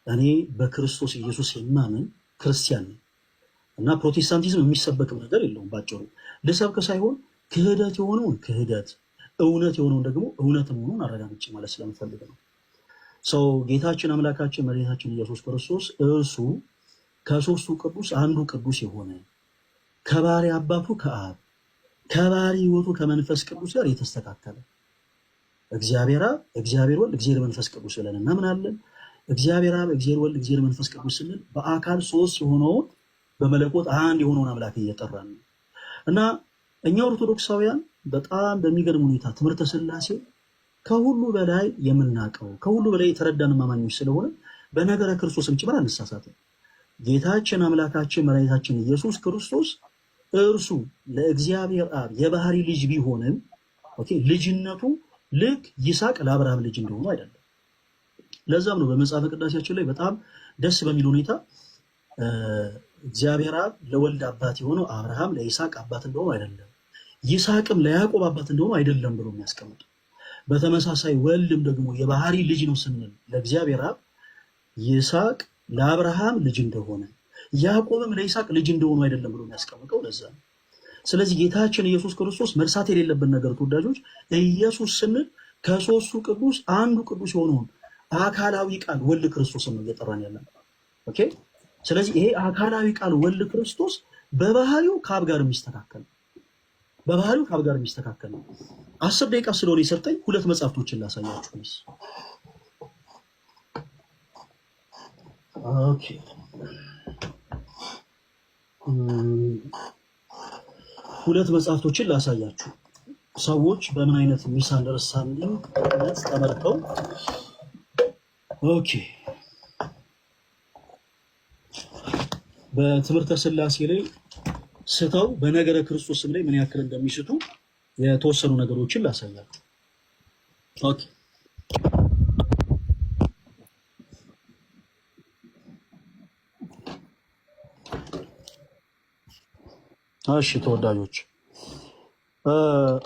እኔ በክርስቶስ ኢየሱስ የማምን ክርስቲያን ነኝ እና ፕሮቴስታንቲዝም የሚሰበክም ነገር የለውም። ባጭሩ ልሰብክ ሳይሆን ክህደት የሆነውን ክህደት፣ እውነት የሆነውን ደግሞ እውነት መሆኑን አረጋግጬ ማለት ስለምፈልግ ነው። ሰው ጌታችን አምላካችን መድኃኒታችን ኢየሱስ ክርስቶስ እርሱ ከሶስቱ ቅዱስ አንዱ ቅዱስ የሆነ ከባህሪ አባቱ ከአብ ከባህሪ ሕይወቱ ከመንፈስ ቅዱስ ጋር የተስተካከለ እግዚአብሔር አብ፣ እግዚአብሔር ወልድ፣ እግዚአብሔር መንፈስ ቅዱስ ብለን እናምናለን። እግዚአብሔር አብ፣ እግዚአብሔር ወልድ፣ እግዚአብሔር መንፈስ ቅዱስ ስንል በአካል ሶስት የሆነውን በመለኮት አንድ የሆነውን አምላክ እየጠራን ነው እና እኛ ኦርቶዶክሳውያን በጣም በሚገርም ሁኔታ ትምህርተ ሥላሴ ከሁሉ በላይ የምናውቀው ከሁሉ በላይ የተረዳን አማኞች ስለሆነ በነገረ ክርስቶስም ጭምር አንሳሳትም። ጌታችን አምላካችን መድኃኒታችን ኢየሱስ ክርስቶስ እርሱ ለእግዚአብሔር አብ የባህሪ ልጅ ቢሆንም ልጅነቱ ልክ ይስሐቅ ለአብርሃም ልጅ እንደሆኑ አይደለም። ለዛም ነው በመጽሐፈ ቅዳሴያችን ላይ በጣም ደስ በሚል ሁኔታ እግዚአብሔር አብ ለወልድ አባት የሆነው አብርሃም ለይስሐቅ አባት እንደሆኑ አይደለም፣ ይስሐቅም ለያዕቆብ አባት እንደሆኑ አይደለም ብሎ የሚያስቀምጡ። በተመሳሳይ ወልድም ደግሞ የባህሪ ልጅ ነው ስንል ለእግዚአብሔር አብ ይስሐቅ ለአብርሃም ልጅ እንደሆነ ያዕቆብም ለይስሐቅ ልጅ እንደሆኑ አይደለም ብሎ የሚያስቀምጠው ለዛ ነው። ስለዚህ ጌታችን ኢየሱስ ክርስቶስ መርሳት የሌለብን ነገር ተወዳጆች፣ ኢየሱስ ስንል ከሶስቱ ቅዱስ አንዱ ቅዱስ የሆነውን አካላዊ ቃል ወልድ ክርስቶስን ነው እየጠራን ያለን። ኦኬ። ስለዚህ ይሄ አካላዊ ቃል ወልድ ክርስቶስ በባህሪው ከአብ ጋር የሚስተካከል በባህሪው ከአብ ጋር የሚስተካከል ነው። 10 ደቂቃ ስለሆነ የሰጠኝ ሁለት መጽሐፍቶችን ላሳያችሁ። ኦኬ። ሁለት መጽሐፍቶችን ላሳያችሁ። ሰዎች በምን አይነት ሚስ አንደርስታንዲንግ ተመርተው ኦኬ በትምህርተ ሥላሴ ላይ ስተው በነገረ ክርስቶስም ላይ ምን ያክል እንደሚስቱ የተወሰኑ ነገሮችን ላሳያችሁ። ኦኬ እሺ ተወዳጆች፣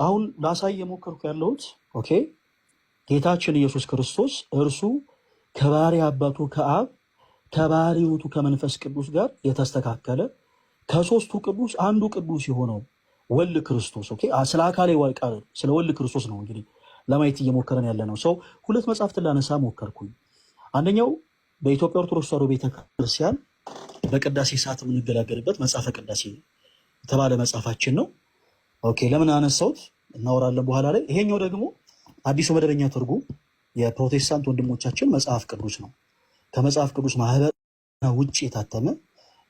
አሁን ላሳይ የሞከርኩ ያለሁት ኦኬ ጌታችን ኢየሱስ ክርስቶስ እርሱ ከባህሪ አባቱ ከአብ ከባህሪ ሕይወቱ ከመንፈስ ቅዱስ ጋር የተስተካከለ ከሶስቱ ቅዱስ አንዱ ቅዱስ የሆነው ወልድ ክርስቶስ ኦኬ ስለ አካላዊ ቃል ስለ ወልድ ክርስቶስ ነው እንግዲህ ለማየት እየሞከረን ያለ ነው። ሰው ሁለት መጽሐፍትን ላነሳ ሞከርኩኝ። አንደኛው በኢትዮጵያ ኦርቶዶክስ ተዋሕዶ ቤተክርስቲያን በቅዳሴ ሰዓት የምንገለገልበት መጽሐፈ ቅዳሴ የተባለ መጽሐፋችን ነው። ኦኬ ለምን አነሳሁት እናወራለን በኋላ ላይ። ይሄኛው ደግሞ አዲሱ መደበኛ ትርጉም የፕሮቴስታንት ወንድሞቻችን መጽሐፍ ቅዱስ ነው። ከመጽሐፍ ቅዱስ ማህበር ውጭ የታተመ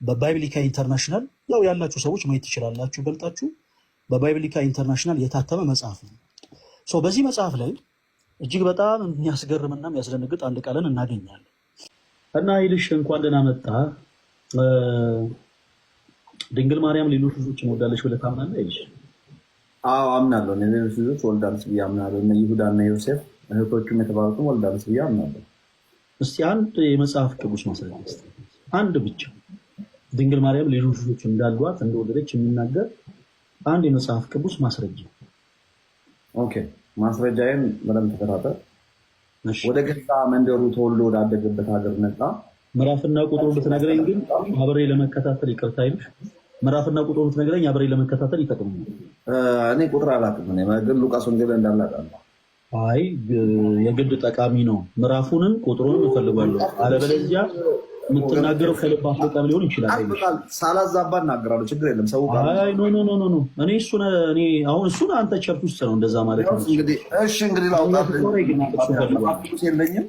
በባይብሊካ ኢንተርናሽናል ያው ያላችሁ ሰዎች ማየት ትችላላችሁ ገልጣችሁ በባይብሊካ ኢንተርናሽናል የታተመ መጽሐፍ ነው። ሶ በዚህ መጽሐፍ ላይ እጅግ በጣም የሚያስገርምና የሚያስደነግጥ አንድ ቃልን እናገኛለን እና ይልሽ እንኳን ደህና መጣ ድንግል ማርያም ሌሎች ልጆችን ወልዳለች ብለህ ታምናለህ? ይልሽ አዎ አምናለሁ። ሌሎች ልጆች ወልዳለች ብዬ አምናለሁ። እነ ይሁዳ እና ዮሴፍ እህቶቹም የተባሉትም ወልዳለች ብዬ አምናለሁ። እስቲ አንድ የመጽሐፍ ቅዱስ ማስረጃ እስቲ አንድ ብቻ ድንግል ማርያም ሌሎች ልጆች እንዳሏት እንደወለደች የሚናገር አንድ የመጽሐፍ ቅዱስ ማስረጃ። ኦኬ ማስረጃዬን በደንብ ተከታተል። ወደ ገዛ መንደሩ ተወልዶ ወዳደገበት ሀገር መጣ። ምዕራፍና ቁጥሩን ብትነግረኝ ግን አብሬ ለመከታተል ይቅርታ ይልሽ። ምዕራፍና ቁጥሩን ብትነግረኝ አብሬ ለመከታተል ይጠቅመኛል። እኔ ቁጥር አላውቅም፣ ግን ሉቃስ ወንጌል እንዳላውቃለሁ። አይ የግድ ጠቃሚ ነው። ምዕራፉንም ቁጥሩንም እፈልጋለሁ። አለበለዚያ የምትናገረው ከልብ አፍልቀህ ሊሆን ይችላል። ሳላዛባ እናገራለሁ፣ ችግር የለም። ሰው አይ ኖ እኔ አሁን እሱን አንተ ቸርች ውስጥ ነው እንደዛ ማለት ነው። እሺ እንግዲህ ላውጣልህ የለኝም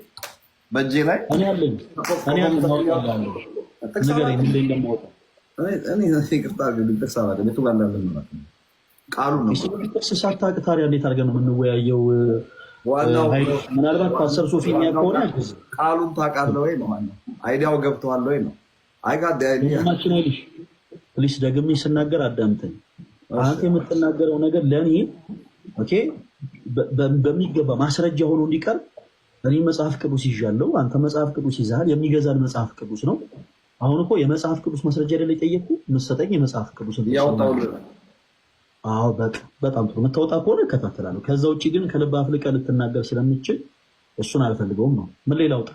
በእጄ ላይ እኔ አለኝ ንገረኝ ምን ላይ እንደማወጣ ቃሉ ነው። ሳታውቅ ታዲያ እንዴት አድርገን ነው የምንወያየው? ምናልባት ፓስተር ሶፊ የሚያውቀውና ቃሉን ታውቃለህ ወይ ነው አይዲያው ገብተዋል ወይ ነው። አይጋማችን አይልሽ ፕሊስ ደግሜ ስናገር አዳምጠኝ። አንተ የምትናገረው ነገር ለእኔ ኦኬ በሚገባ ማስረጃ ሆኖ እንዲቀር እኔ መጽሐፍ ቅዱስ ይዣለሁ፣ አንተ መጽሐፍ ቅዱስ ይዘሃል። የሚገዛን መጽሐፍ ቅዱስ ነው። አሁን እኮ የመጽሐፍ ቅዱስ ማስረጃ አይደለ የጠየቅኩ የምትሰጠኝ የመጽሐፍ ቅዱስ ነው። አዎ በጣም ጥሩ። የምታወጣ ከሆነ እከታተላለሁ። ከዛ ውጭ ግን ከልብ አፍልቀህ ልትናገር ስለምችል እሱን አልፈልገውም ነው። ምን ሌላ አውጣ?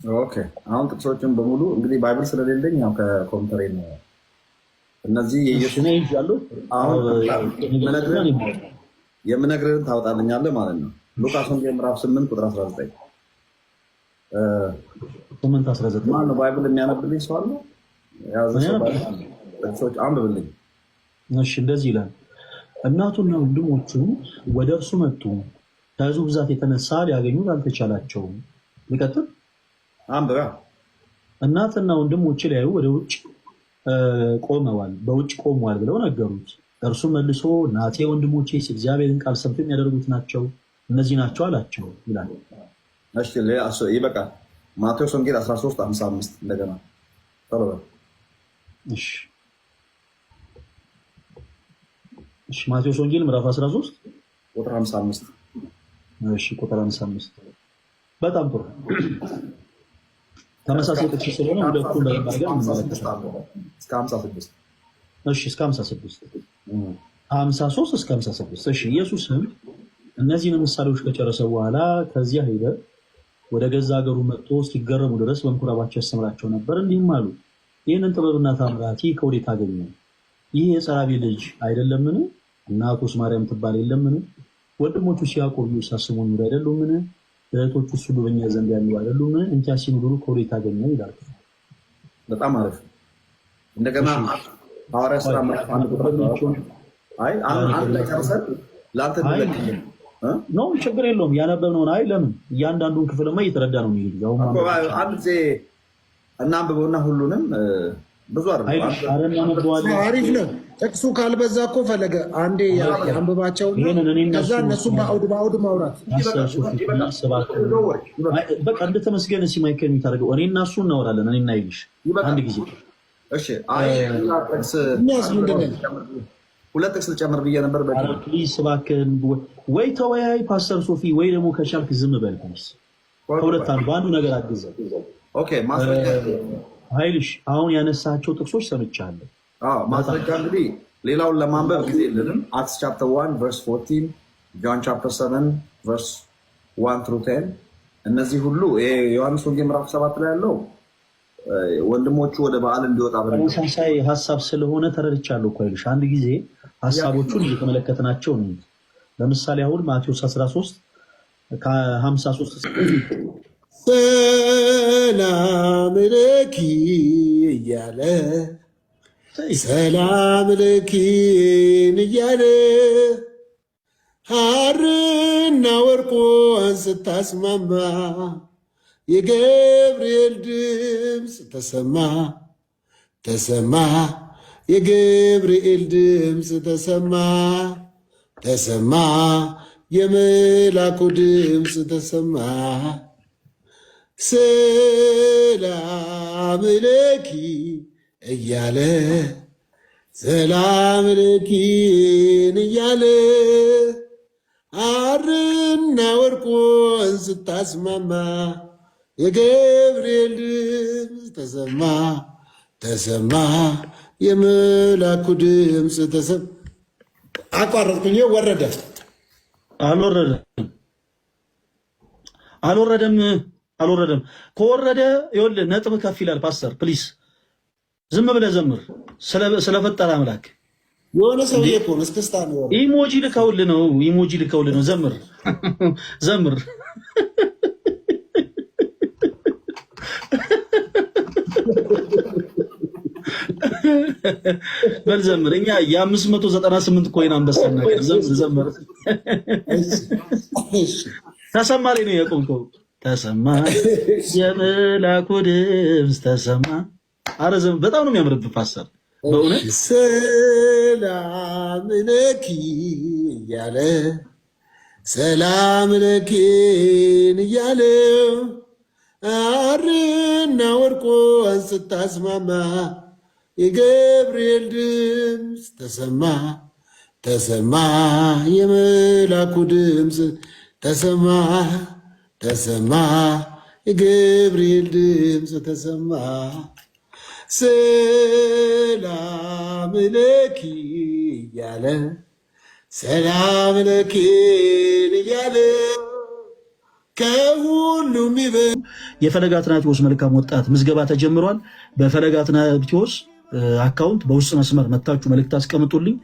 ኦኬ አሁን ጥቅሶችን በሙሉ እንግዲህ ባይብል ስለሌለኝ ያው ከኮምፒውተሬ ነው እነዚህ የምነግርህን ታወጣልኛለህ ማለት ነው። ሉቃስ ወንጌል ምዕራፍ 8 ቁጥር 19 ማነው ባይብል የሚያነብልኝ ሰው አለ? ጥቅሶች አንብብልኝ። እሺ እንደዚህ ይላል፣ እናቱና ወንድሞቹ ወደ እርሱ መጡ፣ ከሕዝቡ ብዛት የተነሳ ሊያገኙት አልተቻላቸውም። ሊቀጥል አንብባ። እናትና ወንድሞቼ ሊያዩ ወደ ውጭ ቆመዋል፣ በውጭ ቆመዋል ብለው ነገሩት። እርሱ መልሶ እናቴ ወንድሞቼስ እግዚአብሔርን ቃል ሰምተው የሚያደርጉት ናቸው፣ እነዚህ ናቸው አላቸው ይላል። እሺ ይበቃል። ማቴዎስ ወንጌል 13:55 እንደገና ቶሎ በል። እሺ ማቴዎስ ወንጌል ምዕራፍ 13 ቁጥር 55። እሺ ቁጥር 55 በጣም ጥሩ። ተመሳሳይ ጥቅስ ስለሆነ ሁለቱን ለማድረግ እንመለከታለን። እስከ 56 እሺ እስከ 56 53 እስከ 56 እሺ። ኢየሱስም እነዚህን ምሳሌዎች ከጨረሰ በኋላ ከዚያ ሄደ፣ ወደ ገዛ ሀገሩ መጥቶ እስኪገረሙ ድረስ በምኩራባቸው ያስተምራቸው ነበር። እንዲህም አሉ፣ ይህንን ጥበብና ታምራት ከወዴት አገኘ? ይህ የጸራቢ ልጅ አይደለምን? እናቱስ ማርያም ትባል የለምን? ወንድሞቹስ ያዕቆብ፣ ዮሳ፣ ስምዖን ይሁዳ አይደሉምን? እህቶቹስ ሁሉ በእኛ ዘንድ ያሉ አይደሉምን? እንኪያስ ይህን ሁሉ ከወዴት አገኘ ይላል። በጣም አሪፍ። እንደገና ሐዋርያት ሥራ ምዕራፍ 1 ቁጥር አንድ ላይ ጨርሰን ለአንተ ነው። ችግር የለውም። ያነበብነውን አይ ለምን እያንዳንዱን ክፍልማ እየተረዳ ነው የሚሄደው። አንድ ጊዜ እናንብበውና ሁሉንም ብዙ አሪፍ ነው። ጥቅሱ ካልበዛ እኮ ፈለገ አንዴ አንብባቸው ከዛ እነሱ በአውድ ማውራት በቃ እንደተመስገን ሲማይከል የሚታደርገው እኔ እና እሱ እናወራለን። እኔ እና ይልሽ አንድ ጊዜ ሁለት ጥቅስ ልጨምር ብዬ ነበር። ፕሊዝ እባክህን ወይ ተወያይ ፓስተር ሶፊ፣ ወይ ደግሞ ከቻልክ ዝም በል። ከሁለት አንዱ በአንዱ ነገር አግዘን። ኃይልሽ አሁን ያነሳቸው ጥቅሶች ሰምቻለሁ። ማስረጃ እንግዲህ ሌላውን ለማንበብ ጊዜ የለንም። አክትስ ቻፕተር 1 ቨርስ 14፣ ጆን ቻፕተር 7 ቨርስ 1 through 10 እነዚህ ሁሉ ዮሐንስ ወንጌል ምዕራፍ 7 ላይ ያለው ወንድሞቹ ወደ በዓል እንዲወጣ ተመሳሳይ ሀሳብ ስለሆነ ተረድቻለሁ እኮ ይልሽ። አንድ ጊዜ ሀሳቦቹን እየተመለከትናቸው ነው። ለምሳሌ አሁን ማቴዎስ 13 ከ53 ሰላም ለኪ እያለ ሰላም ለኪን እያለ ሐርና ወርቁን ስታስማማ የገብርኤል ድምፅ ተሰማ ተሰማ፣ የገብርኤል ድምፅ ተሰማ ተሰማ፣ የመላኩ ድምፅ ተሰማ። ሰላም ለኪ እያለ ሰላም ለኪን እያለ ሐርና ወርቁን ስታስማማ የገብርኤል ድምፅ ተሰማ ተሰማ፣ የመላኩ ድምፅ ተሰማ። አቋረጥኩኝ። ወረደ አልወረደም። ከወረደ ይኸውልህ ነጥብ ከፍ ይላል። ፓስተር ፕሊስ ዝም ብለህ ዘምር። ስለፈጠረ አምላክ የሆነ ሰውዬ እኮ ነው እስክስታ ነው። ኢሞጂ ልከውልህ ነው። ዘምር ዘምር። በል ዘምር። እኛ የ598 ኮይን አንበሳ ነገር ዘምር። ተሰማ ላይ ነው የቆምከው። ተሰማ የመላኩ ድምፅ ተሰማ። አረ በጣም ነው የሚያምርብህ ፓስተር በእውነት። ሰላም ለኪ እያለ ሰላም ለኪን እያለ ሐርና ወርቁን ስታስማማ የገብርኤል ድምፅ ተሰማ ተሰማ፣ የመላኩ ድምፅ ተሰማ ተሰማ፣ የገብርኤል ድምፅ ተሰማ። ሰላም ለኪ እያለ ሰላም ለኪን እያለ ከሁሉም የፈለገ አትናቴዎስ መልካም ወጣት ምዝገባ ተጀምሯል። በፈለገ አትናቴዎስ አካውንት በውስጥ መስመር መታችሁ መልእክት አስቀምጡልኝ።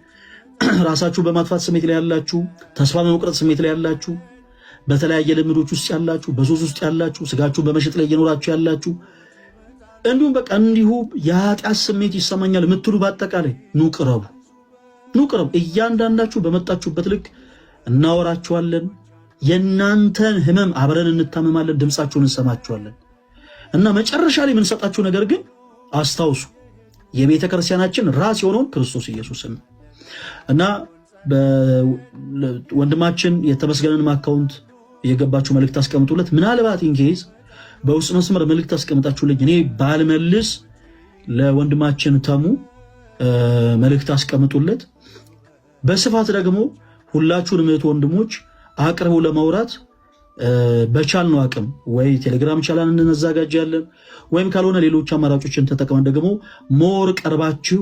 ራሳችሁ በማጥፋት ስሜት ላይ ያላችሁ፣ ተስፋ በመቁረጥ ስሜት ላይ ያላችሁ፣ በተለያየ ልምዶች ውስጥ ያላችሁ፣ በሱስ ውስጥ ያላችሁ፣ ስጋችሁን በመሸጥ ላይ እየኖራችሁ ያላችሁ፣ እንዲሁም በቃ እንዲሁ የኃጢአት ስሜት ይሰማኛል የምትሉ በአጠቃላይ ኑ ቅረቡ፣ ኑ ቅረቡ። እያንዳንዳችሁ በመጣችሁበት ልክ እናወራችኋለን። የእናንተን ህመም አብረን እንታመማለን፣ ድምፃችሁን እንሰማችኋለን። እና መጨረሻ ላይ የምንሰጣችሁ ነገር ግን አስታውሱ፣ የቤተ ክርስቲያናችን ራስ የሆነውን ክርስቶስ ኢየሱስን እና ወንድማችን የተመስገነንም አካውንት የገባችሁ መልእክት አስቀምጡለት። ምናልባት ኢንኬዝ በውስጥ መስመር መልእክት አስቀምጣችሁልኝ እኔ ባልመልስ ለወንድማችን ተሙ መልእክት አስቀምጡለት። በስፋት ደግሞ ሁላችሁንም እህት ወንድሞች አቅርቡ ለማውራት በቻልነው አቅም ወይ ቴሌግራም ቻናል እናዘጋጃለን ወይም ካልሆነ ሌሎች አማራጮችን ተጠቅመን ደግሞ ሞር ቀርባችሁ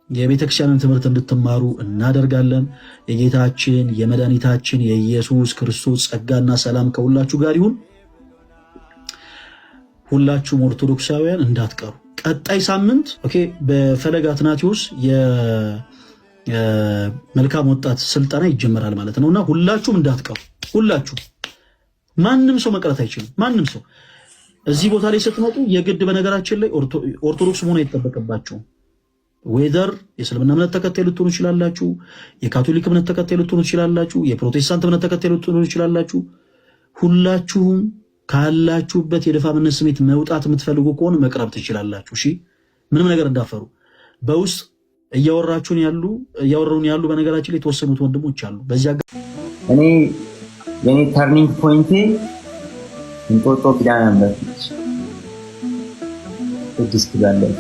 የቤተክርስቲያንን ትምህርት እንድትማሩ እናደርጋለን። የጌታችን የመድኃኒታችን የኢየሱስ ክርስቶስ ጸጋና ሰላም ከሁላችሁ ጋር ይሁን። ሁላችሁም ኦርቶዶክሳውያን እንዳትቀሩ። ቀጣይ ሳምንት በፈለገ አትናቴዎስ የመልካም ወጣት ስልጠና ይጀመራል ማለት ነውና ሁላችሁም እንዳትቀሩ። ሁላችሁ ማንም ሰው መቅረት አይችልም። ማንም ሰው እዚህ ቦታ ላይ ስትመጡ የግድ በነገራችን ላይ ኦርቶዶክስ መሆን አይጠበቅባችሁም። ዌዘር የእስልምና እምነት ተከታይ ልትሆኑ ይችላላችሁ፣ የካቶሊክ እምነት ተከታይ ልትሆኑ ይችላላችሁ፣ የፕሮቴስታንት እምነት ተከታይ ልትሆኑ ይችላላችሁ። ሁላችሁም ካላችሁበት የደፋምነት ስሜት መውጣት የምትፈልጉ ከሆነ መቅረብ ትችላላችሁ። እሺ፣ ምንም ነገር እንዳፈሩ። በውስጥ እያወሩን ያሉ በነገራችን ላይ የተወሰኑት ወንድሞች አሉ። በዚያ እኔ የኔ ተርኒንግ ፖይንቴ እንጦጦ ኪዳነ ምሕረት ቅድስት ኪዳለች።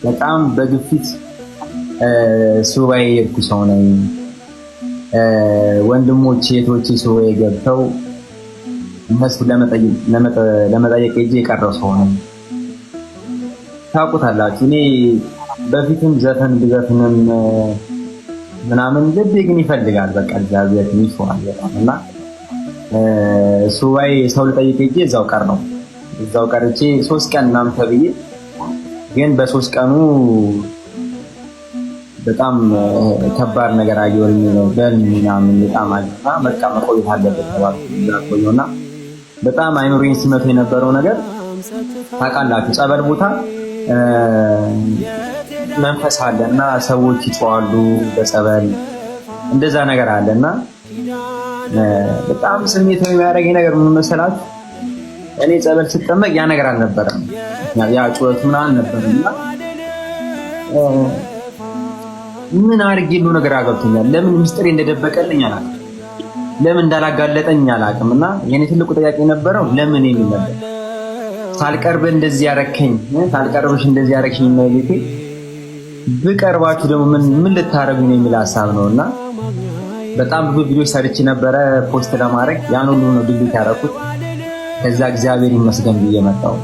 በጣም በግፊት ሱባኤ የሄድኩ ሰው ነኝ። ወንድሞቼ እህቶቼ ሱባኤ ገብተው እነሱ ለመጠየቅ ሄጄ የቀረው ሰው ነኝ። ታውቁታላችሁ። እኔ በፊትም ዘፈን ብዘፍንም ምናምን ልቤ ግን ይፈልጋል። በቃ እግዚአብሔር ይፈዋል በጣም እና ሱባኤ ሰው ልጠይቅ ሄጄ እዛው ቀርቼ 3 ቀን ምናምን ተብዬ ግን በ3 ቀኑ በጣም ከባድ ነገር አየሁኝ። ምናምን በጣም አልፋ በቃ መቆየት አለበት ተባልኩና በጣም አይኖሬን ሲመቱ የነበረው ነገር ታውቃላችሁ፣ ጸበል ቦታ መንፈስ አለና ሰዎች ይጮዋሉ በጸበል እንደዛ ነገር አለና በጣም ስሜታዊ የሚያደርገኝ ነገር ምን መሰላችሁ? እኔ ጸበል ስጠመቅ ያ ነገር አልነበረም። ያ ጩኸት ምናምን ነበርና ምን አድርጌ ነው ነገር አገብቶኛል። ለምን ምስጢሬ እንደደበቀልኝ አላውቅም፣ ለምን እንዳላጋለጠኝ አላውቅም። እና የኔ ትልቁ ጥያቄ የነበረው ለምን የሚል ነበር። ሳልቀርብ እንደዚህ ያረከኝ፣ ሳልቀርብሽ እንደዚህ ያረከኝ ነው ቤቴ ብቀርባችሁ ደግሞ ምን ልታረጉኝ ነው የሚል ሐሳብ ነውና በጣም ብዙ ቪዲዮ ሰርች ነበረ ፖስት ለማድረግ ያን ሁሉ ነው ድልት ያደረኩት። ከዛ እግዚአብሔር ይመስገን ብዬ መጣሁ።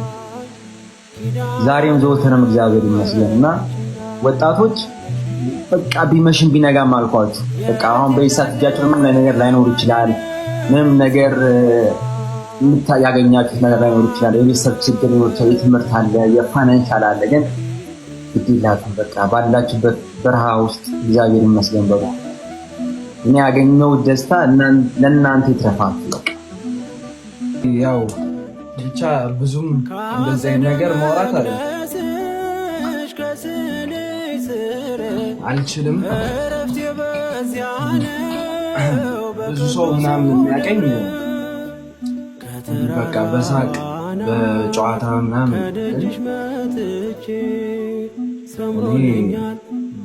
ዛሬም ዘወትርም እግዚአብሔር ይመስገን። እና ወጣቶች በቃ ቢመሽን ቢነጋም አልኳችሁ። በቃ አሁን በይሳት እጃችሁ ምንም ነገር ላይኖር ይችላል፣ ምንም ነገር ያገኛችሁት ነገር ላይኖር ይችላል። የቤተሰብ ችግር ሊኖር ይችላል፣ የትምህርት አለ፣ የፋይናንሻል አለ። ግን ግዴላችሁ በቃ ባላችሁበት በረሃ ውስጥ እግዚአብሔር ይመስገን በሉ። እኔ ያገኘው ደስታ ለእናንተ ይትረፋችሁ። ያው ብቻ ብዙም እንደዚህ ነገር ማውራት አልችልም። ብዙ ሰው ምናምን የሚያቀኝ በቃ በሳቅ በጨዋታ ምናምን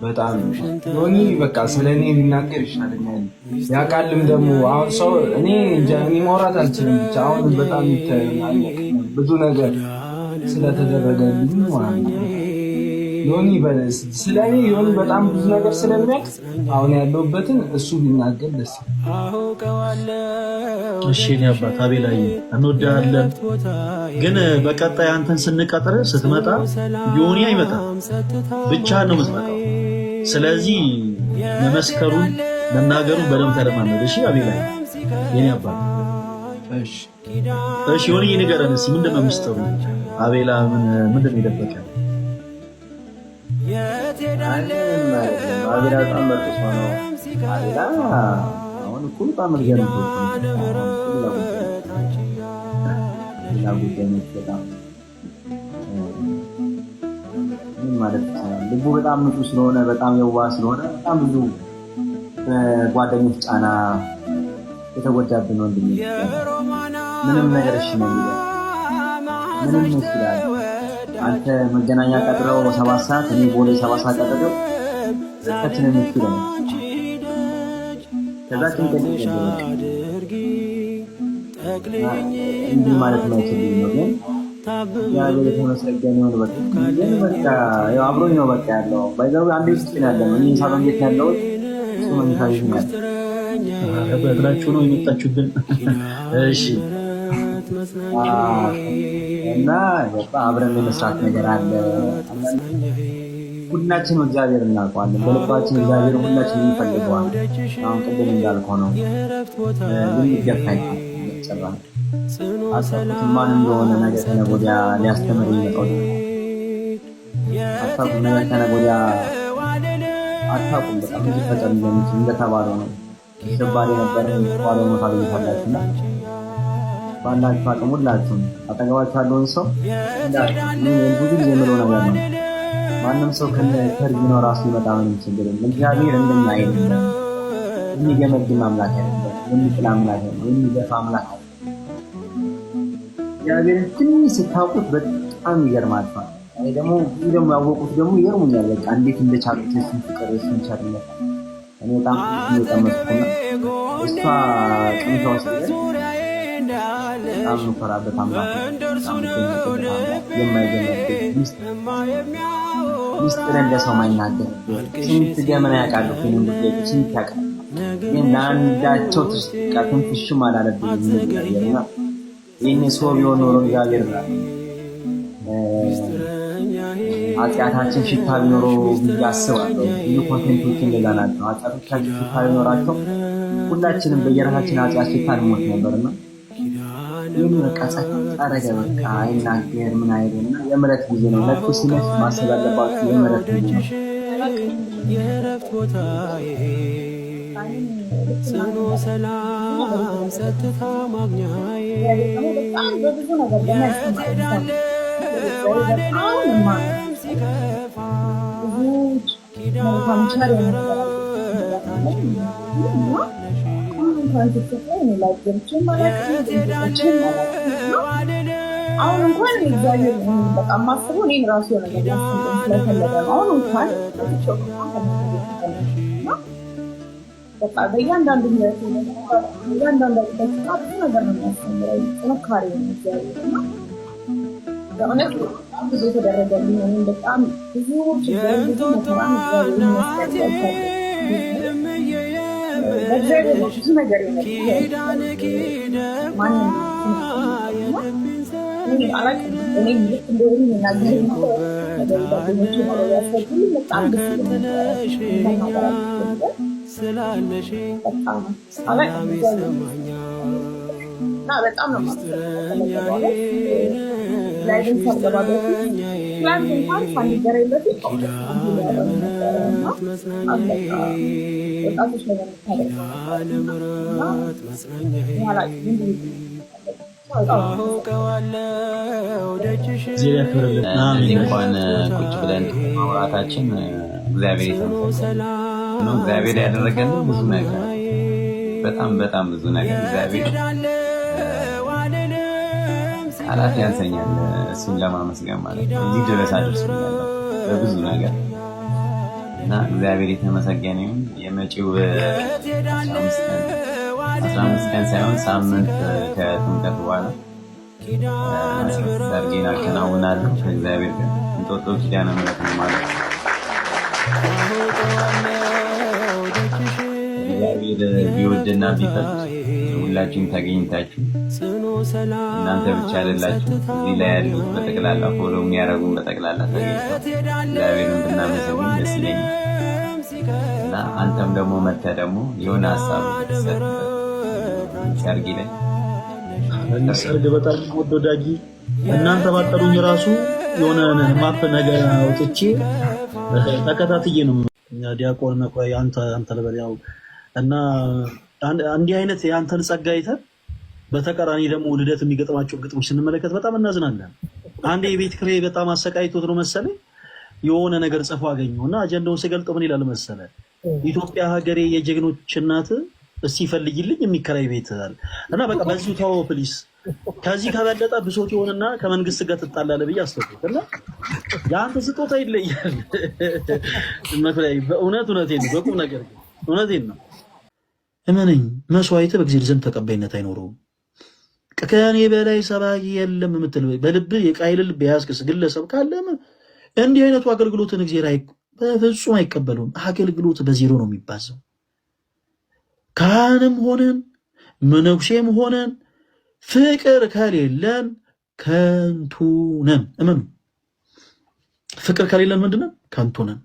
በጣም ዮኒ በቃ ስለኔ ሊናገር ይሻለኛል። ያቃልም ደግሞ አሁን ሰው እኔ ማውራት አልችልም። ብቻ አሁን በጣም ብዙ ነገር ስለተደረገልኝ ማለት ነው። ዮኒ በጣም ብዙ ነገር ስለሚያውቅ አሁን ያለሁበትን እሱ ቢናገር ደስ ይላል። እሺ እኔ አባት አቤላይ እንወዳለን። ግን በቀጣይ አንተን ስንቀጥር ስትመጣ ዮኒ አይመጣም፣ ብቻ ነው የምትመጣው። ስለዚህ መመስከሩን መናገሩን በደንብ ተለማመድ። እሺ አቤላይ የኔ አባት እሺ የሆነ ንገረን እስኪ ምንድነው ሚስጥሩ? አቤላ ምንድን ነው የደበቀ? አቤላ በጣም መጥፎ ሰው ነው። አቤላ አሁን እኮ በጣም እርገም ምን ማለት ይቻላል? ልቡ በጣም ንጹህ ስለሆነ በጣም የዋህ ስለሆነ በጣም ብዙ ጓደኞች ጫና የተጎዳብን ወንድም ምንም ነገር እሺ ነው የሚለው ምንም ይችላል። አንተ መገናኛ ቀጥረው 7 ሰዓት እኔ ቦሌ 7 ሰዓት ቀጥረው ተከትለን ነው ከዛ ከንቀል እንዲህ ማለት ነው ነው ግን ያ የተመሰገነ ነው። በቃ ያው አብሮኝ ነው በቃ ያለው ባይዘው አንዴ ውስጥ ያለው እኔ ሳሎን ቤት ያለው እሱ መንታጅ ነው ተበላችሁ ነው የመጣችሁብን። እሺ እና አብረን የመስራት ነገር አለ። ሁላችንም እግዚአብሔር እናውቀዋለን። በልባችን እግዚአብሔር ሁላችን እንፈልገዋለን። አሁን ቅድም እንዳልከው ነው ግን ይገፋኝ ይጨራል አሳፍት ማን እንደሆነ ነገር ከነገ ወዲያ ሊያስተምር ይመጣው አሳፍት ነገር ከነገ ወዲያ አታውቁም። በጣም ሊፈጠር እንደሚችል እንደተባለው ነው። ተባለ ነበር ቋለ ሞታ ይፈላልና ባላችሁ አቅም ሁላችሁም አጠገባችሁ ያለውን ሰው ብዙ ጊዜ የምለው ነገር ነው። ማንም ሰው ከርጅናው ራሱ ይመጣ ምን ችግር የለም። እግዚአብሔር እንደኛ አይደለም። የሚገመግም አምላክ አይደለም። የሚጥል አምላክ አይደለም። የሚገፋ አምላክ አይደለም። እግዚአብሔር ትንሽ ስታውቁት በጣም ይገርማል። እኔ ደግሞ ያወቁት ደግሞ ይገርሙኛል። በቃ እንዴት እንደቻሉት እሱን ፍቅር እሱን ቸርነት እኔ በጣም እየተመሰከነ እሷ ቅንቷ ውስጥ በጣም ፈራበት አምላክ የማይገመት ሚስጥር እንደሰው ማይናገር ስንት ገመና ያውቃሉ። ስንት ያውቃል ግን ለአንዳቸው ትንፍሽም አላለብኝም ነገርና ይህን ሰው ቢሆን ኖሮ እግዚአብሔር ኃጢአታችን ሽታ ቢኖረው ብዬ አስባለሁ። ብዙ ኮንቴንቶች እንደዛ ናቸው። ኃጢአቶቻችን ሽታ ቢኖራቸው ሁላችንም በየራሳችን ኃጢአት ሽታ እንሞት ነበርና ይህን በቃ ጸጥ አደረገ። በቃ አይናገር ምን አይልና የምሕረት ጊዜ ነው። ለቱ ሲነስ ማሰብ ያለባችሁ የምሕረት ጊዜ ነው። የእረፍት ቦታዬ ጽኑ ሰላም ጸጥታ ማግኛዬ በብዙ ነገር አሁን እንኳን እግዚአብሔር በጣም ማስቡ እኔን ራሱ የሆነ ነገር ስለፈለገ አሁን እንኳን በቃ በእያንዳንዱ እያንዳንዱ በጣም ነገር ነው የሚያስተምረው። ጥንካሬ ነው እግዚአብሔር እና በእውነት ብዙ የተደረገልኝ እኔም በጣም ብዙ ችግር ብዙ መከራ እግዚአብሔር ይመስገን። በእግዚአብሔር ብዙ ነገር ይመጣል። ማንም እኔ ልክ እንደሆኑ የናገር ነገሮች ነው ያስፈልግ በጣም ደስ ይላል። ስላለሽ በጣም በጣም ነው ላይቭን ሳልገባ በፊት ትላንት እንኳን ሳንገናኝ በፊት ወጣቶች ነገር እንኳን ቁጭ ብለን ማውራታችን እግዚአብሔር የተመሰገነ ነው። እግዚአብሔር ያደረገልን ብዙ ነገር በጣም በጣም ብዙ ነገር እግዚአብሔር ቃላት ያንሰኛል እሱን ለማመስገን ማለት ነው። እዚህ ድረስ አድርሶኛል በብዙ ነገር እና እግዚአብሔር የተመሰገነ ይሁን። የመጪው 15 ቀን ሳይሆን ሳምንት ከጥምቀት በኋላ ሰርጌን አከናውናለሁ ከእግዚአብሔር ጋር እንጦጦ ኪዳነ ምሕረት ነው ማለት ነው። እግዚአብሔር ቢወድና ቢፈቅድ ሁላችሁም ተገኝታችሁ እናንተ ብቻ አይደላችሁ እዚህ ላይ ያሉት በጠቅላላ ፎሎ የሚያደርጉን በጠቅላላ ተገኝተው እግዚአብሔርን ብናመሰግን ደስ ይለኛል እና አንተም ደግሞ መተህ ደግሞ የሆነ ሀሳብ ያርጊልኝ። ሰርግ በጣም ወደዳጊ እናንተ ባጠሩኝ ራሱ የሆነ ማፕ ነገር አውጥቼ ተከታትዬ ነው ዲያቆን ነቆይ አንተ ለበል ያው እና እንዲህ አይነት የአንተን ጸጋ አይተን በተቀራኒ ደግሞ ልደት የሚገጥማቸው ግጥሞች ስንመለከት በጣም እናዝናለን። አንዴ የቤት ኪራይ በጣም አሰቃይቶት ነው መሰለኝ የሆነ ነገር ጽፎ አገኘውና አጀንዳውን ስገልጠው ምን ይላል መሰለ ኢትዮጵያ ሀገሬ የጀግኖች እናት እስቲ ፈልጊልኝ የሚከራይ ቤት አለ እና በቃ በዚሁ ታው ፕሊስ ከዚህ ከበለጠ ብሶት ይሆንና ከመንግስት ጋር ትጣላለህ ብዬ አስተውኩት እና ያንተ ስጦታ ይለያል መክላይ እውነቴን ነው በቁም ነገር ግን እውነቴን ነው እመነኝ መስዋዕት በእግዚአብሔር ዘንድ ተቀባይነት አይኖረውም ከኔ በላይ ሰባኪ የለም የምትል በልብ የቃይል ልብ ያስከስ ግለሰብ ካለም እንዲህ አይነቱ አገልግሎትን እግዚአብሔር በፍጹም አይቀበለውም አገልግሎት በዜሮ ነው የሚባዘው ካህንም ሆነን መነኩሴም ሆነን ፍቅር ከሌለን ከንቱ ነን እመኑ ፍቅር ከሌለን ምንድነው ከንቱ ነን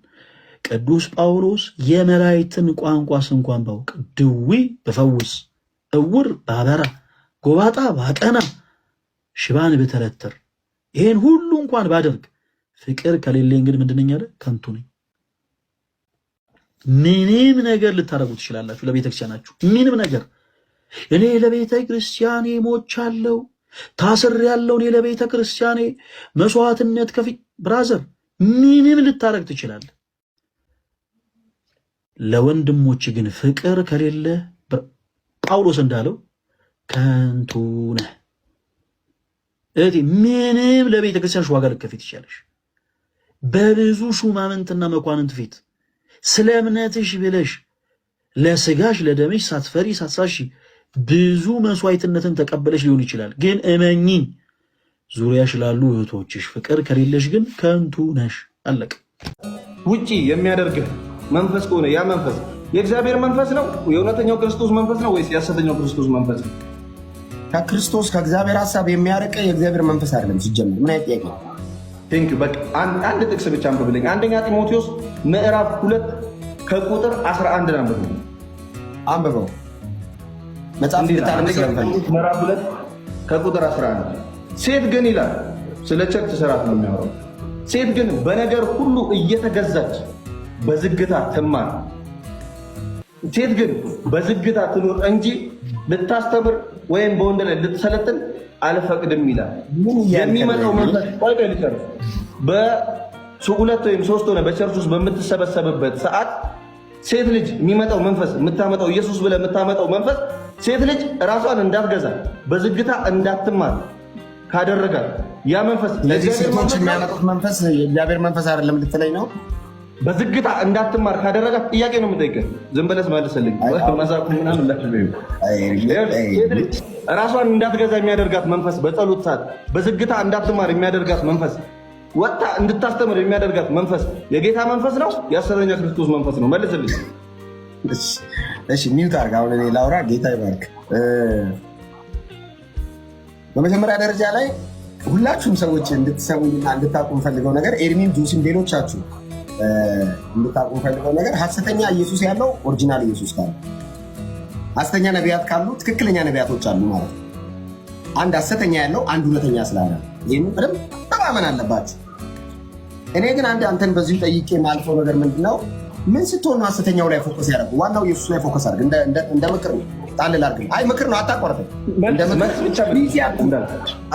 ቅዱስ ጳውሎስ የመላእክትን ቋንቋስ እንኳን ባውቅ ድዊ በፈውስ እውር ባበራ ጎባጣ ባቀና ሽባን በተረተር ይሄን ሁሉ እንኳን ባደርግ ፍቅር ከሌለኝ ግን ምንድነኝ አለ ከንቱ ነኝ ምንም ነገር ልታረጉ ትችላላችሁ ለቤተክርስቲያናችሁ ምንም ነገር እኔ ለቤተክርስቲያኔ ሞቻለሁ ታስሬያለሁ እኔ ለቤተክርስቲያኔ መስዋዕትነት ከፊ ብራዘር ምንም ልታረግ ትችላለህ ለወንድሞች ግን ፍቅር ከሌለ ጳውሎስ እንዳለው ከንቱ ነህ እቴ ምንም ለቤተክርስቲያን ዋጋ ልከፊት ይችላልሽ በብዙ ሹማምንትና መኳንንት ፊት ስለ እምነትሽ ብለሽ ለስጋሽ ለደምሽ ሳትፈሪ ሳትሳሺ ብዙ መስዋዕትነትን ተቀበለሽ ሊሆን ይችላል ግን እመኚኝ ዙሪያሽ ላሉ እህቶችሽ ፍቅር ከሌለሽ ግን ከንቱ ነሽ አለቀ ውጪ የሚያደርግህ መንፈስ ከሆነ ያ መንፈስ የእግዚአብሔር መንፈስ ነው የእውነተኛው ክርስቶስ መንፈስ ነው ወይስ የሐሰተኛው ክርስቶስ መንፈስ ነው ከክርስቶስ ከእግዚአብሔር ሐሳብ የሚያርቅ የእግዚአብሔር መንፈስ አይደለም ሲጀምር ምን አይነት ጥያቄ ቴንክ ዩ በቃ አንድ ጥቅስ ብቻ አንብብልኝ አንደኛ ጢሞቴዎስ ምዕራፍ 2 ከቁጥር 11 አንብብልኝ አንብበው መጽሐፍ ምዕራፍ 2 ከቁጥር 11 ሴት ግን ይላል ስለ ቸርች ስርዓት ነው የሚያወራው ሴት ግን በነገር ሁሉ እየተገዛች በዝግታ ትማር ሴት ግን በዝግታ ትኖር እንጂ ልታስተምር ወይም በወንድ ላይ ልትሰለጥን አልፈቅድም ይላል የሚመጣው መንፈስ ቆይ ልጨርስ በሁለት ወይም ሶስት ሆነ በቸርች ውስጥ በምትሰበሰብበት ሰዓት ሴት ልጅ የሚመጣው መንፈስ የምታመጣው ኢየሱስ ብለህ የምታመጣው መንፈስ ሴት ልጅ ራሷን እንዳትገዛ በዝግታ እንዳትማር ካደረጋል ያ መንፈስ ለዚህ ሴቶች የሚያመጡት መንፈስ የእግዚአብሔር መንፈስ አይደለም ልትለኝ ነው በዝግታ እንዳትማር ካደረጋት ጥያቄ ነው የምጠይቀህ ዝም ብለህ መልስልኝ መዛቁ ምናምን ራሷን እንዳትገዛ የሚያደርጋት መንፈስ በጸሎት ሰዓት በዝግታ እንዳትማር የሚያደርጋት መንፈስ ወጣ እንድታስተምር የሚያደርጋት መንፈስ የጌታ መንፈስ ነው የሐሰተኛ ክርስቶስ መንፈስ ነው መልስልኝ እሺ ሚውት አድርግ አሁን እኔ ላውራ ጌታ ይባርክ በመጀመሪያ ደረጃ ላይ ሁላችሁም ሰዎች እንድትሰሙኝና እንድታውቁ ፈልገው ነገር ኤርሚም ጁሲም ሌሎቻችሁ እንድታውቁ ፈልገው ነገር ሐሰተኛ ኢየሱስ ያለው ኦሪጂናል ኢየሱስ ካለ ሐሰተኛ ነቢያት ካሉ ትክክለኛ ነቢያቶች አሉ ማለት ነው አንድ ሐሰተኛ ያለው አንድ እውነተኛ ስላለ ይሄን በደንብ ማመን አለባችሁ እኔ ግን አንተን በዚሁ ጠይቄ ማልፈው ነገር ምንድነው ምን ስትሆን ነው ሐሰተኛው ላይ ፎከስ ያደርጉ ዋናው ኢየሱስ ላይ ፎከስ አድርግ እንደ ምክር ነው ጣልል አድርግ አይ ምክር ነው አታቋርጠኝ እንደ ምክር ብቻ ቢዚ አትሁን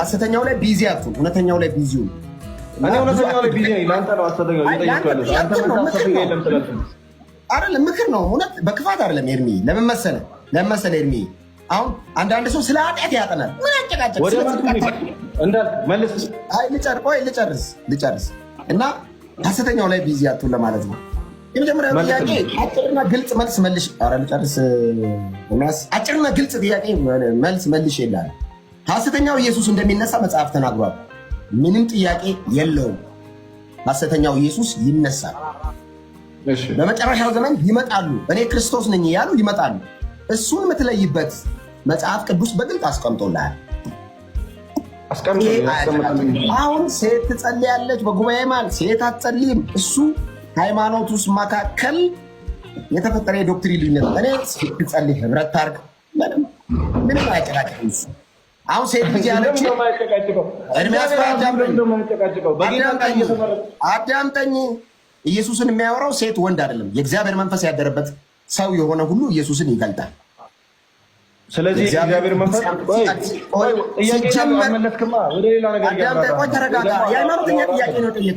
ሐሰተኛው ላይ ቢዚ አትሁን እውነተኛው ላይ ቢዚ ሁን እኔ እውነተኛው ላይ ቢዚ ነኝ ለአንተ ነው ሐሰተኛው እየጠየቅኩ አንተ መታሰብ የለም ትላለህ አይደለም ምክር ነው እውነት በክፋት አይደለም ኤርሚ ለምን መሰለህ ኤርሚ አሁን አንዳንድ ሰው ስለ ኃጢአት ያጠናል ምን አጨቃጨቅ እንዳል መልስ አይ ልጨርስ እና ሐሰተኛው ላይ ቢዚ አትሁን ለማለት ነው የመጀመሪያው ጥያቄ አጭርና ግልጽ መልስ መልሽ ኧረ ልጨርስ አጭርና ግልጽ ጥያቄ መልስ መልሽ ይላል ሐሰተኛው ኢየሱስ እንደሚነሳ መጽሐፍ ተናግሯል ምንም ጥያቄ የለውም ሐሰተኛው ኢየሱስ ይነሳል በመጨረሻው ዘመን ይመጣሉ እኔ ክርስቶስ ነኝ ያሉ ይመጣሉ እሱን የምትለይበት መጽሐፍ ቅዱስ በግልጽ አስቀምጦልሃል አሁን ሴት ትጸልያለች በጉባኤ ማለት ሴት አትጸልይም እሱ ሃይማኖት ውስጥ መካከል የተፈጠረ የዶክትሪን ልዩነት እኔ ሴት ትጸልይ ህብረት ታርግ ምንም አያጨቃጭቅም እሱ። አሁን ሴት ልጅ ያለች አዳምጠኝ። ኢየሱስን የሚያወራው ሴት ወንድ አይደለም። የእግዚአብሔር መንፈስ ያደረበት ሰው የሆነ ሁሉ ኢየሱስን ይገልጣል። ስለዚህ እግዚአብሔር መንፈስ ተረጋጋ። የሃይማኖተኛ ጥያቄ ነው ጠየቅ።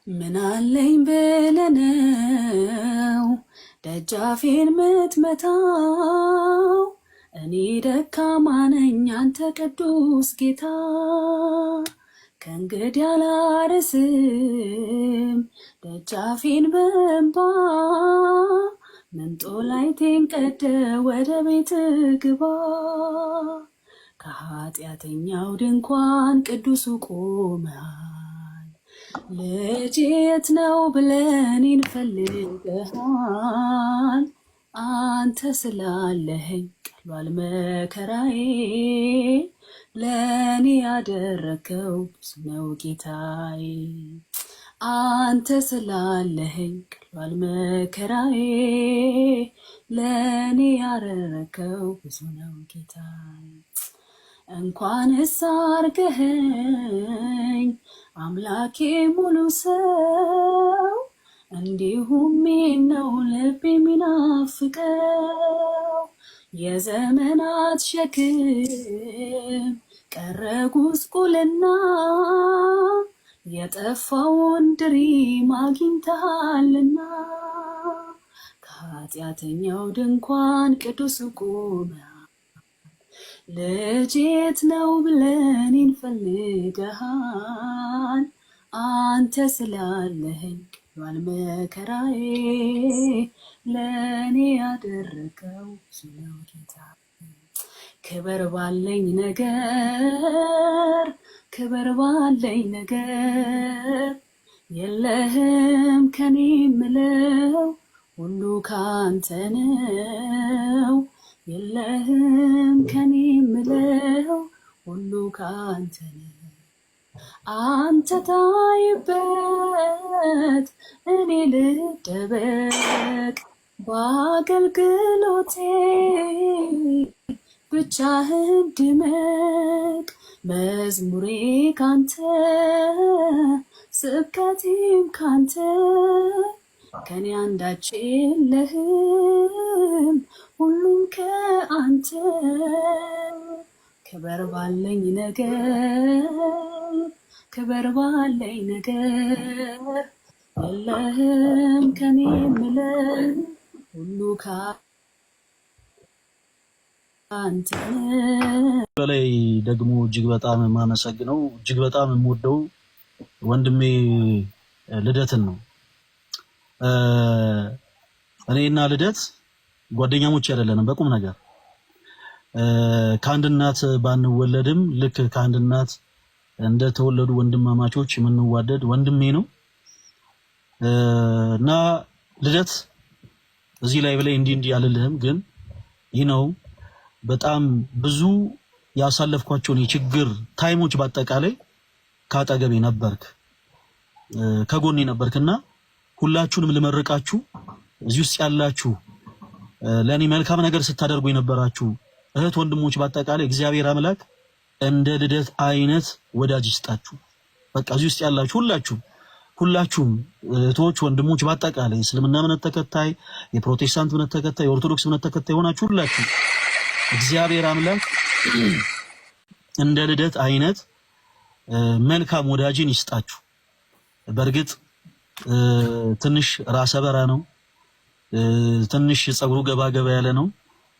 ምን አለኝ ብለህ ነው ደጃፌን ምትመታው? እኔ ደካማ ነኝ አንተ ቅዱስ ጌታ። ከእንግዲህ አላርስም ደጃፌን በእንባ መንጦላይቴን ቀደ ወደ ቤት ግባ። ከኃጢአተኛው ድንኳን ቅዱሱ ቆመሃል። ልጄ የት ነው ብለህ እኔን ፈልገሃል። አንተ ስላለኸኝ ቀሏል መከራዬ። ለእኔ ያደረከው ብዙ ነው ጌታዬ። አንተ ስላለኸኝ ቀሏል መከራዬ። ለእኔ ያደረከው ብዙ ነው ጌታዬ። እንኳንስ አርገኸኝ አምላኬ ሙሉ ሰው፣ እንዲሁም ነው ልቤ የሚናፍቀው። የዘመናት ሸክም ቀረ ጉስቁልና፣ የጠፋውን ድሪም አግኝተሃልና። ከኃጢአተኛው ድንኳን ቅዱስ ቆመሃል። ልጄ የት ነው ብለህ እኔን ፈልገሃል። አንተ ስላለኸኝ ቀሏል መከራዬ። ለእኔ ያደረገው ብዙ ነው ጌታ። ክበር ባለኝ ነገር ክበር ባለኝ ነገር፣ የለህም ከኔ ምለው ሁሉ ካንተ ነው። የለህም ከኔ ምለው ሁሉ ካንተ ነው። አንተ ታይበት እኔ ልደበቅ፣ በአገልግሎቴ ብቻህን ድመቅ። መዝሙሬ ካንተ ስብከቴም ካንተ፣ ከኔ አንዳች የለህም ሁሉም ከአንተ። ክበር ባለኝ ነገር ክበር ባለኝ ነገር፣ የለህም ከኔ ምለው ሁሉ ከአንተ። በላይ ደግሞ እጅግ በጣም የማመሰግነው እጅግ በጣም የምወደው ወንድሜ ልደትን ነው። እኔና ልደት ጓደኛሞች አይደለንም በቁም ነገር። ከአንድ እናት ባንወለድም ልክ ከአንድ እናት እንደተወለዱ ወንድማማቾች የምንዋደድ ወንድሜ ነው እና ልደት እዚህ ላይ ብለህ እንዲህ አልልህም፣ ግን ይህ ነው በጣም ብዙ ያሳለፍኳቸውን የችግር ታይሞች በአጠቃላይ ካጠገቤ ነበርክ፣ ከጎኔ ነበርክና ሁላችሁንም ልመርቃችሁ እዚህ ውስጥ ያላችሁ ለኔ መልካም ነገር ስታደርጉ የነበራችሁ እህት ወንድሞች በአጠቃላይ እግዚአብሔር አምላክ እንደ ልደት አይነት ወዳጅ ይስጣችሁ። በቃ እዚህ ውስጥ ያላችሁ ሁላችሁም እህቶች ወንድሞች በአጠቃላይ እስልምና እምነት ተከታይ፣ የፕሮቴስታንት እምነት ተከታይ፣ የኦርቶዶክስ እምነት ተከታይ ሆናችሁ ሁላችሁ እግዚአብሔር አምላክ እንደ ልደት አይነት መልካም ወዳጅን ይስጣችሁ። በእርግጥ ትንሽ ራሰ በራ ነው፣ ትንሽ ጸጉሩ ገባ ገባ ያለ ነው፣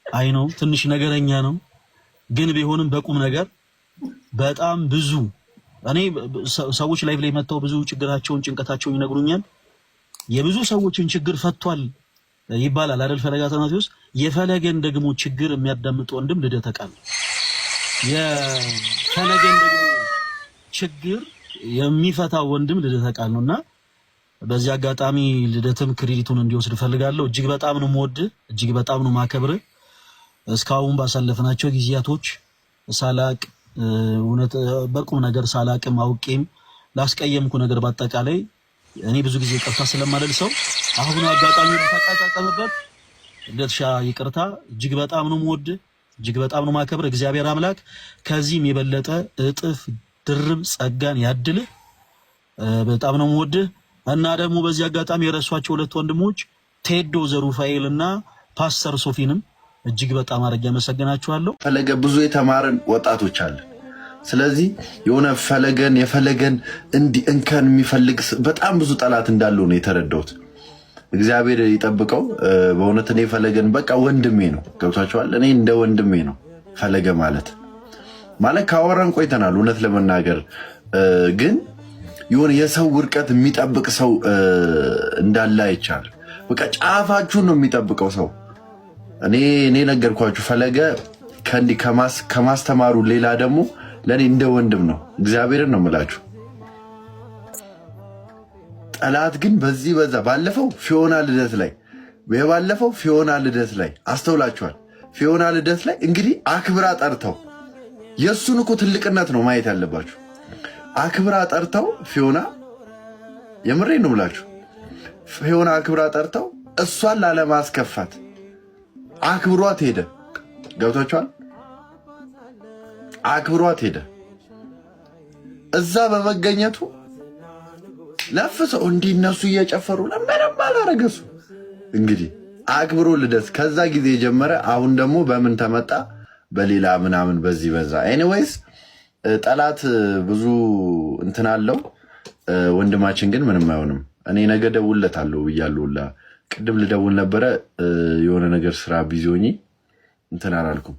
አይ ነው ትንሽ ነገረኛ ነው። ግን ቢሆንም በቁም ነገር በጣም ብዙ እኔ ሰዎች ላይቭ ላይ መጥተው ብዙ ችግራቸውን ጭንቀታቸውን ይነግሩኛል። የብዙ ሰዎችን ችግር ፈቷል ይባላል አይደል? ፈለጋ ተናቲውስ የፈለገን ደግሞ ችግር የሚያዳምጥ ወንድም ልደተ ቃል፣ የፈለገን ደግሞ ችግር የሚፈታ ወንድም ልደተ ቃል ነውና በዚህ አጋጣሚ ልደትም ክሬዲቱን እንዲወስድ ፈልጋለሁ። እጅግ በጣም ነው የምወድህ፣ እጅግ በጣም ነው የማከብርህ። እስካሁን ባሳለፍናቸው ጊዜያቶች ሳላቅ እውነት በቁም ነገር ሳላቅም አውቄም ላስቀየምኩ ነገር በአጠቃላይ እኔ ብዙ ጊዜ ይቅርታ ስለማለል ሰው አሁን አጋጣሚ ተቃጣቀመበት ልደትሻ ይቅርታ። እጅግ በጣም ነው የምወድህ፣ እጅግ በጣም ነው ማከብር። እግዚአብሔር አምላክ ከዚህም የበለጠ እጥፍ ድርብ ጸጋን ያድልህ። በጣም ነው የምወድህ እና ደግሞ በዚህ አጋጣሚ የረሷቸው ሁለት ወንድሞች ቴዶ ዘሩፋኤል እና ፓስተር ሶፊንም እጅግ በጣም አድርጌ አመሰግናችኋለሁ። ፈለገ ብዙ የተማርን ወጣቶች አለ። ስለዚህ የሆነ የፈለገን እንዲህ እንከን የሚፈልግ በጣም ብዙ ጠላት እንዳለው ነው የተረዳሁት። እግዚአብሔር ይጠብቀው። በእውነት እኔ ፈለገን በቃ ወንድሜ ነው። ገብቷችኋል? እኔ እንደ ወንድሜ ነው ፈለገ ማለት ካወራን ቆይተናል። እውነት ለመናገር ግን የሆነ የሰው ውድቀት የሚጠብቅ ሰው እንዳለ አይቻልም። በቃ ጫፋችሁን ነው የሚጠብቀው ሰው። እኔ ነገርኳችሁ ፈለገ ከእንዲህ ከማስተማሩ ሌላ ደግሞ ለእኔ እንደ ወንድም ነው። እግዚአብሔርን ነው የምላችሁ። ጠላት ግን በዚህ በዛ ባለፈው ፊዮና ልደት ላይ አስተውላችኋል። ፊዮና ልደት ላይ እንግዲህ አክብራ ጠርተው የእሱን እኮ ትልቅነት ነው ማየት ያለባችሁ። አክብራ ጠርተው ፊዮና የምሬን ነው ብላችሁ ፊዮና አክብራ ጠርተው እሷን ላለማስከፋት አክብሯት ሄደ። ገብቷችኋል? አክብሯት ሄደ። እዛ በመገኘቱ ለፍሰው እንዲህ እነሱ እየጨፈሩ ለምንም አላረገሱ። እንግዲህ አክብሮ ልደት ከዛ ጊዜ የጀመረ አሁን ደግሞ በምን ተመጣ በሌላ ምናምን በዚህ በዛ። ኤኒዌይስ ጠላት ብዙ እንትን አለው። ወንድማችን ግን ምንም አይሆንም። እኔ ነገ ደውልለታለሁ ብያለሁ። ቅድም ልደውል ነበረ የሆነ ነገር ስራ ቢዚ ሆኜ እንትን አላልኩም።